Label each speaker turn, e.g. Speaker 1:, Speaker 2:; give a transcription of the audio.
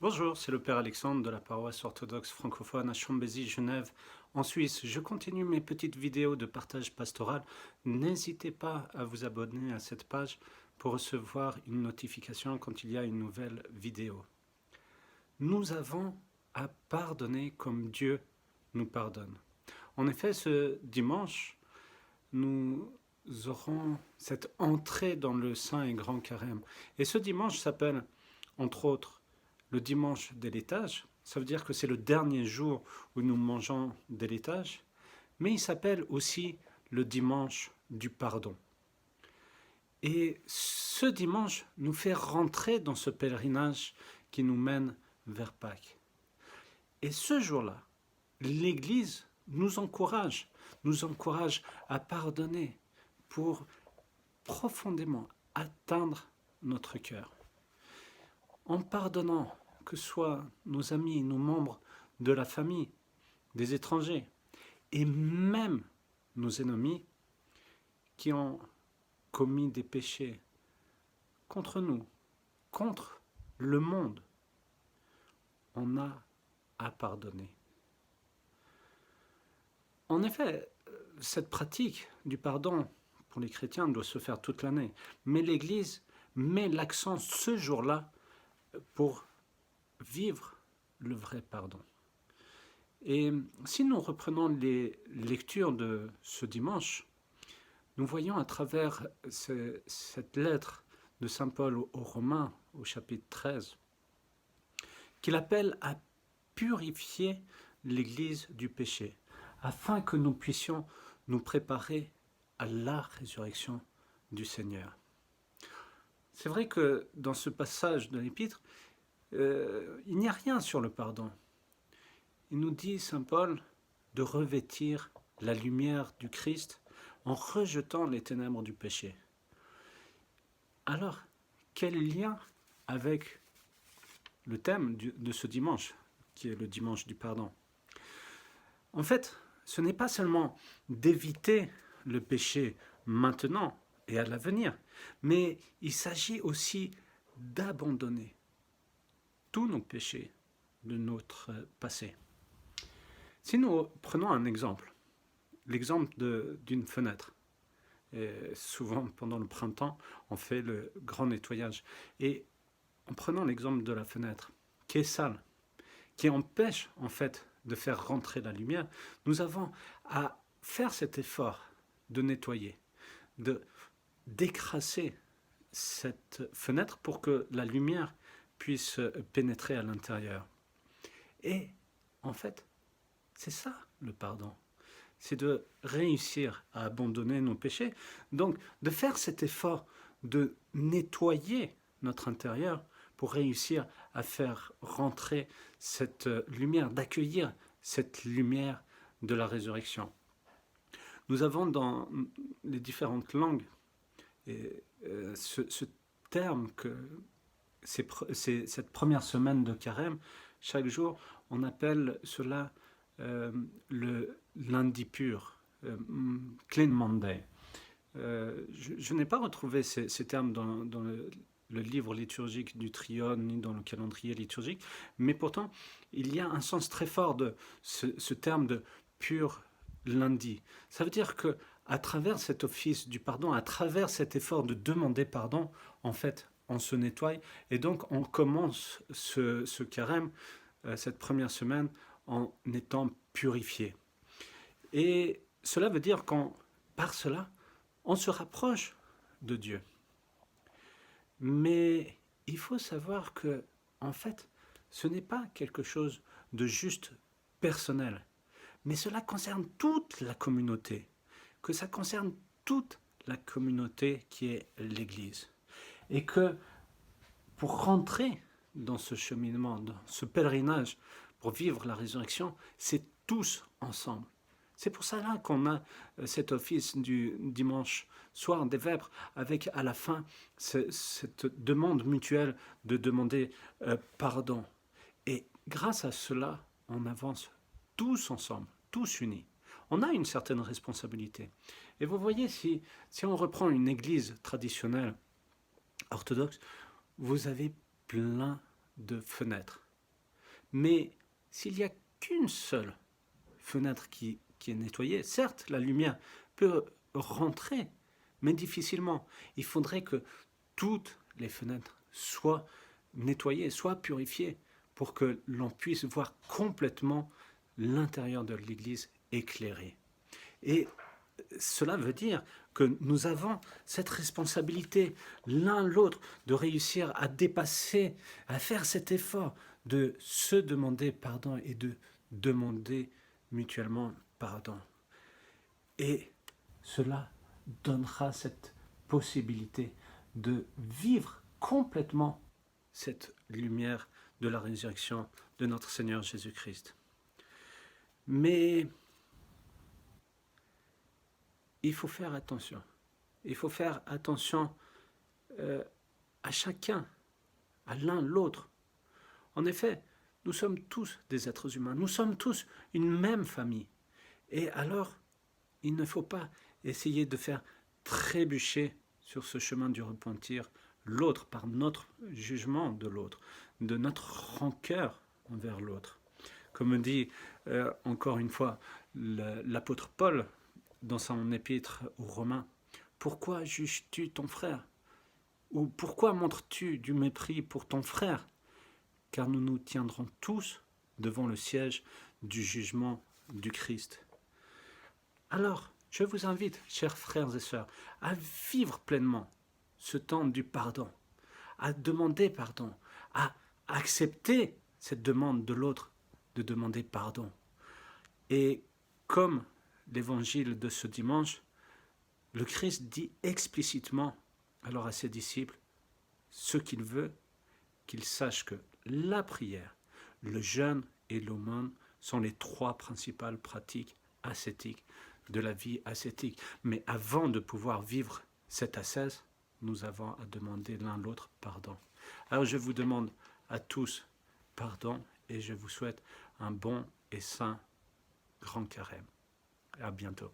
Speaker 1: Bonjour, c'est le Père Alexandre de la paroisse orthodoxe francophone à Chambézy, Genève, en Suisse. Je continue mes petites vidéos de partage pastoral. N'hésitez pas à vous abonner à cette page pour recevoir une notification quand il y a une nouvelle vidéo. Nous avons à pardonner comme Dieu nous pardonne. En effet, ce dimanche, nous aurons cette entrée dans le Saint et Grand Carême. Et ce dimanche s'appelle, entre autres, le dimanche des laitages. Ça veut dire que c'est le dernier jour où nous mangeons des laitages, mais il s'appelle aussi le dimanche du pardon. Et ce dimanche nous fait rentrer dans ce pèlerinage qui nous mène vers Pâques. Et ce jour-là, l'Église nous encourage à pardonner pour profondément atteindre notre cœur. En pardonnant, que ce soit nos amis, nos membres de la famille, des étrangers, et même nos ennemis qui ont commis des péchés contre nous, contre le monde, on a à pardonner. En effet, cette pratique du pardon pour les chrétiens doit se faire toute l'année, mais l'Église met l'accent ce jour-là pour vivre le vrai pardon. Et si nous reprenons les lectures de ce dimanche, nous voyons à travers cette lettre de Saint Paul aux Romains, au chapitre 13, qu'il appelle à purifier l'Église du péché, afin que nous puissions nous préparer à la résurrection du Seigneur. C'est vrai que dans ce passage de l'Épître, il n'y a rien sur le pardon. Il nous dit, Saint Paul, de revêtir la lumière du Christ en rejetant les ténèbres du péché. Alors, quel lien avec le thème de ce dimanche, qui est le dimanche du pardon? En fait, ce n'est pas seulement d'éviter le péché maintenant et à l'avenir, mais il s'agit aussi d'abandonner tous nos péchés de notre passé. Si nous prenons un exemple, l'exemple d'une fenêtre, et souvent pendant le printemps, on fait le grand nettoyage. Et en prenant l'exemple de la fenêtre, qui est sale, qui empêche en fait de faire rentrer la lumière, nous avons à faire cet effort de nettoyer, d'écrasser cette fenêtre pour que la lumière puisse pénétrer à l'intérieur. Et en fait, c'est ça le pardon. C'est de réussir à abandonner nos péchés, donc de faire cet effort de nettoyer notre intérieur pour réussir à faire rentrer cette lumière, d'accueillir cette lumière de la résurrection. Nous avons dans les différentes langues ce terme que c'est cette première semaine de carême, chaque jour, on appelle cela le lundi pur, Clean Monday. Je n'ai pas retrouvé ces termes dans le livre liturgique du Triode, ni dans le calendrier liturgique, mais pourtant, il y a un sens très fort de ce terme de pur lundi. Ça veut dire que à travers cet office du pardon, à travers cet effort de demander pardon, en fait, on se nettoie. Et donc, on commence ce carême, cette première semaine, en étant purifié. Et cela veut dire qu'on, par cela, on se rapproche de Dieu. Mais il faut savoir que, en fait, ce n'est pas quelque chose de juste personnel, mais cela concerne toute la communauté, que ça concerne toute la communauté qui est l'Église. Et que pour rentrer dans ce cheminement, dans ce pèlerinage, pour vivre la résurrection, c'est tous ensemble. C'est pour cela qu'on a cet office du dimanche soir des Vêpres, avec à la fin cette demande mutuelle de demander pardon. Et grâce à cela, on avance tous ensemble, tous unis. On a une certaine responsabilité. Et vous voyez, si on reprend une église traditionnelle orthodoxe, vous avez plein de fenêtres. Mais s'il n'y a qu'une seule fenêtre qui est nettoyée, certes, la lumière peut rentrer, mais difficilement. Il faudrait que toutes les fenêtres soient nettoyées, soient purifiées, pour que l'on puisse voir complètement l'intérieur de l'Église éclairé. Et cela veut dire que nous avons cette responsabilité, l'un l'autre, de réussir à dépasser, à faire cet effort de se demander pardon et de demander mutuellement pardon. Et cela donnera cette possibilité de vivre complètement cette lumière de la résurrection de notre Seigneur Jésus-Christ. Mais il faut faire attention. Il faut faire attention à chacun, à l'un l'autre. En effet, nous sommes tous des êtres humains. Nous sommes tous une même famille. Et alors, il ne faut pas essayer de faire trébucher sur ce chemin du repentir l'autre par notre jugement de l'autre, de notre rancœur envers l'autre. Comme dit encore une fois l'apôtre Paul dans son épître aux Romains, « Pourquoi juges-tu ton frère » ou « Pourquoi montres-tu du mépris pour ton frère ?» Car nous nous tiendrons tous devant le siège du jugement du Christ. Alors, je vous invite, chers frères et sœurs, à vivre pleinement ce temps du pardon, à demander pardon, à accepter cette demande de l'autre de demander pardon. Et comme l'évangile de ce dimanche, le Christ dit explicitement alors à ses disciples ce qu'il veut qu'ils sachent que la prière, le jeûne et l'aumône sont les trois principales pratiques ascétiques de la vie ascétique. Mais avant de pouvoir vivre cette ascèse, nous avons à demander l'un l'autre pardon. Alors je vous demande à tous pardon et je vous souhaite un bon et saint grand carême. À bientôt.